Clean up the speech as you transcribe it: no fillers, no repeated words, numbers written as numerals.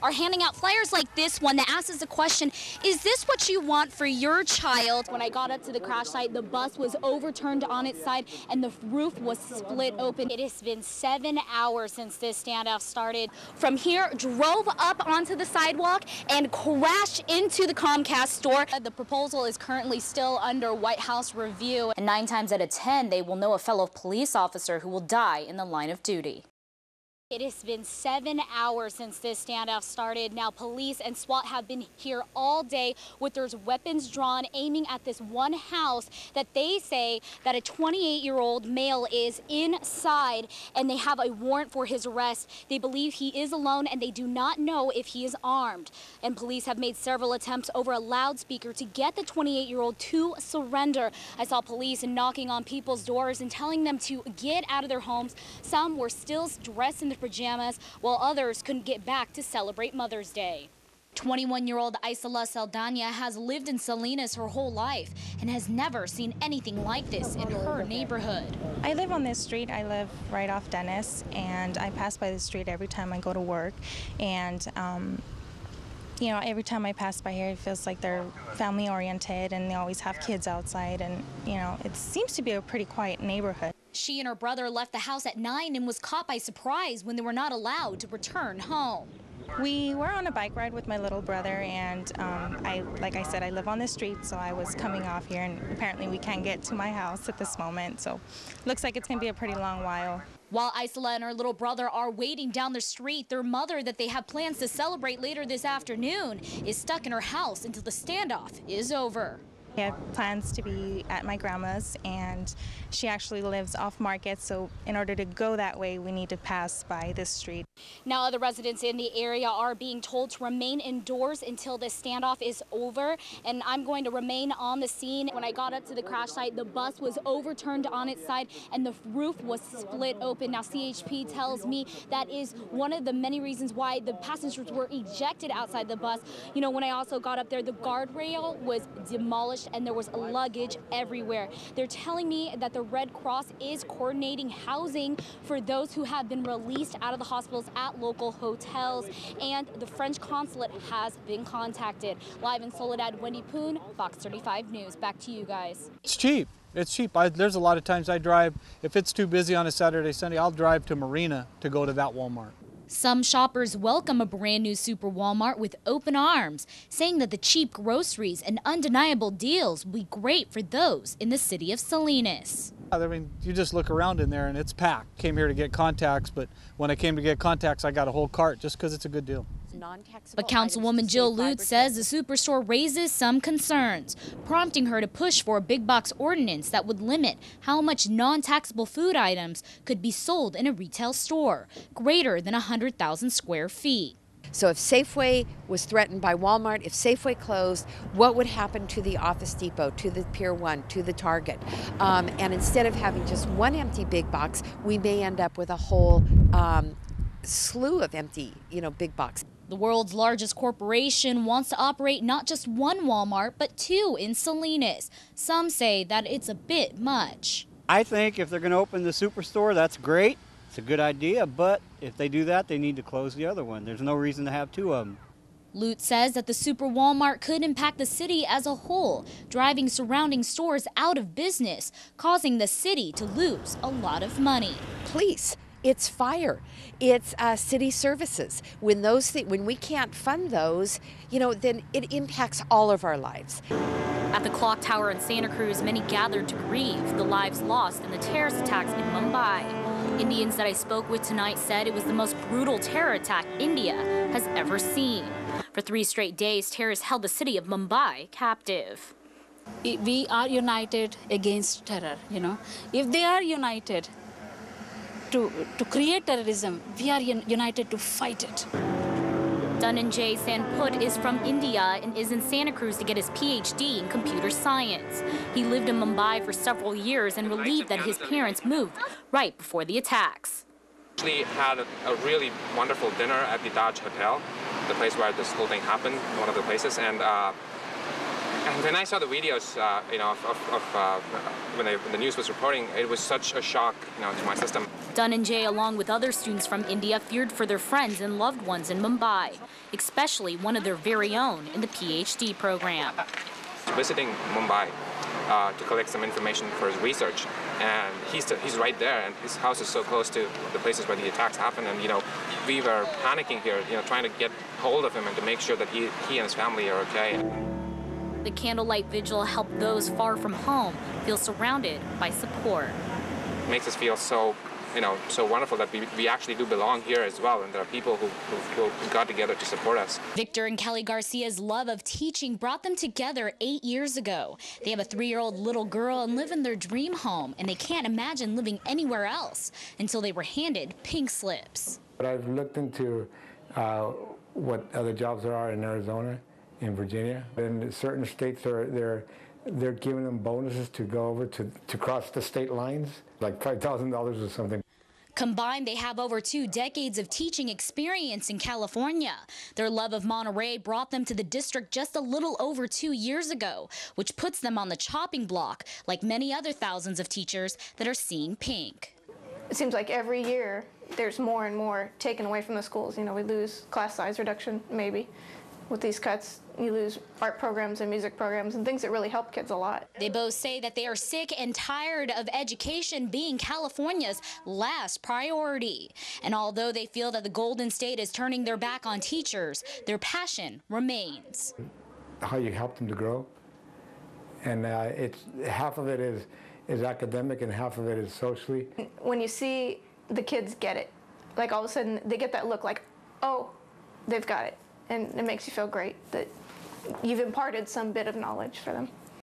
are handing out flyers like this one that asks us the question, is this what you want for your child? When I got up to the crash site, the bus was overturned on its side and the roof was split open. It has been 7 hours since this standoff started. From here, drove up onto the sidewalk and crashed into the Comcast store. The proposal is currently still under White House review. And 9 times out of 10, they will know a fellow police officer who will die in the line of duty. It has been 7 hours since this standoff started. Now, police and SWAT have been here all day with their weapons drawn, aiming at this one house that they say that a 28-year-old male is inside, and they have a warrant for his arrest. They believe he is alone, and they do not know if he is armed. And police have made several attempts over a loudspeaker to get the 28-year-old to surrender. I saw police knocking on people's doors and telling them to get out of their homes. Some were still dressed in their pajamas, while others couldn't get back to celebrate Mother's Day. 21-year-old Isela Saldana has lived in Salinas her whole life and has never seen anything like this in her neighborhood. I live on this street. I live right off Dennis, and I pass by the street every time I go to work. And you know, every time I pass by here, it feels like they're family-oriented, and they always have kids outside, and you know, it seems to be a pretty quiet neighborhood. She and her brother left the house at 9 and was caught by surprise when they were not allowed to return home. We were on a bike ride with my little brother, and like I said, I live on the street, so I was coming off here, and apparently we can't get to my house at this moment, so looks like it's going to be a pretty long while. While Isela and her little brother are waiting down the street, their mother, that they have plans to celebrate later this afternoon, is stuck in her house until the standoff is over. We have plans to be at my grandma's, and she actually lives off Market, so in order to go that way, we need to pass by this street. Now, other residents in the area are being told to remain indoors until this standoff is over, and I'm going to remain on the scene. When I got up to the crash site, the bus was overturned on its side and the roof was split open. Now, CHP tells me that is one of the many reasons why the passengers were ejected outside the bus. You know, when I also got up there, the guardrail was demolished and there was luggage everywhere. They're telling me that the Red Cross is coordinating housing for those who have been released out of the hospitals at local hotels, and the French consulate has been contacted. Live in Soledad, Wendy Poon, Fox 35 News. Back to you guys. It's cheap. It's cheap. There's a lot of times I drive, if it's too busy on a Saturday, Sunday, I'll drive to Marina to go to that Walmart. Some shoppers welcome a brand new Super Walmart with open arms, saying that the cheap groceries and undeniable deals will be great for those in the city of Salinas. I mean, you just look around in there and it's packed. Came here to get contacts, but when I came to get contacts, I got a whole cart just because it's a good deal. But Councilwoman Jill Lutz says the superstore raises some concerns, prompting her to push for a big box ordinance that would limit how much non-taxable food items could be sold in a retail store, greater than 100,000 square feet. So if Safeway was threatened by Walmart, if Safeway closed, what would happen to the Office Depot, to the Pier 1, to the Target? And instead of having just one empty big box, we may end up with a whole slew of empty, big box. The world's largest corporation wants to operate not just one Walmart, but 2 in Salinas. Some say that it's a bit much. I think if they're going to open the superstore, that's great. It's a good idea, but if they do that, they need to close the other one. There's no reason to have 2 of them. Lutz says that the Super Walmart could impact the city as a whole, driving surrounding stores out of business, causing the city to lose a lot of money. Police. It's fire. It's city services. When we can't fund those, then it impacts all of our lives. At the clock tower in Santa Cruz, many gathered to grieve the lives lost in the terrorist attacks in Mumbai. Indians that I spoke with tonight said it was the most brutal terror attack India has ever seen. For 3 straight days, terrorists held the city of Mumbai captive. We are united against terror, If they are united to create terrorism, we are united to fight it. Dhananjay Sanput is from India and is in Santa Cruz to get his PhD in computer science. He lived in Mumbai for several years and relieved that his parents moved right before the attacks. We had a really wonderful dinner at the Taj Hotel, the place where this whole thing happened, one of the places, and when I saw the videos, when the news was reporting, it was such a shock, to my system. Dhananjay, along with other students from India, feared for their friends and loved ones in Mumbai, especially one of their very own in the PhD program. Visiting Mumbai to collect some information for his research, and he's right there, and his house is so close to the places where the attacks happened, and we were panicking here, trying to get hold of him and to make sure that he and his family are okay. The candlelight vigil helped those far from home feel surrounded by support. It makes us feel so wonderful that we actually do belong here as well, and there are people who got together to support us. Victor and Kelly Garcia's love of teaching brought them together 8 years ago. They have a 3-year-old little girl and live in their dream home, and they can't imagine living anywhere else until they were handed pink slips. But I've looked into what other jobs there are in Arizona, in Virginia. In certain states, they're giving them bonuses to go over to cross the state lines, like $5,000 or something. Combined, they have over 2 decades of teaching experience in California. Their love of Monterey brought them to the district just a little over 2 years ago, which puts them on the chopping block, like many other thousands of teachers that are seeing pink. It seems like every year there's more and more taken away from the schools. We lose class size reduction, maybe. With these cuts, you lose art programs and music programs and things that really help kids a lot. They both say that they are sick and tired of education being California's last priority. And although they feel that the Golden State is turning their back on teachers, their passion remains. How you help them to grow, and it's half of it is academic and half of it is socially. When you see the kids get it, like all of a sudden they get that look like, oh, they've got it. And it makes you feel great that you've imparted some bit of knowledge for them.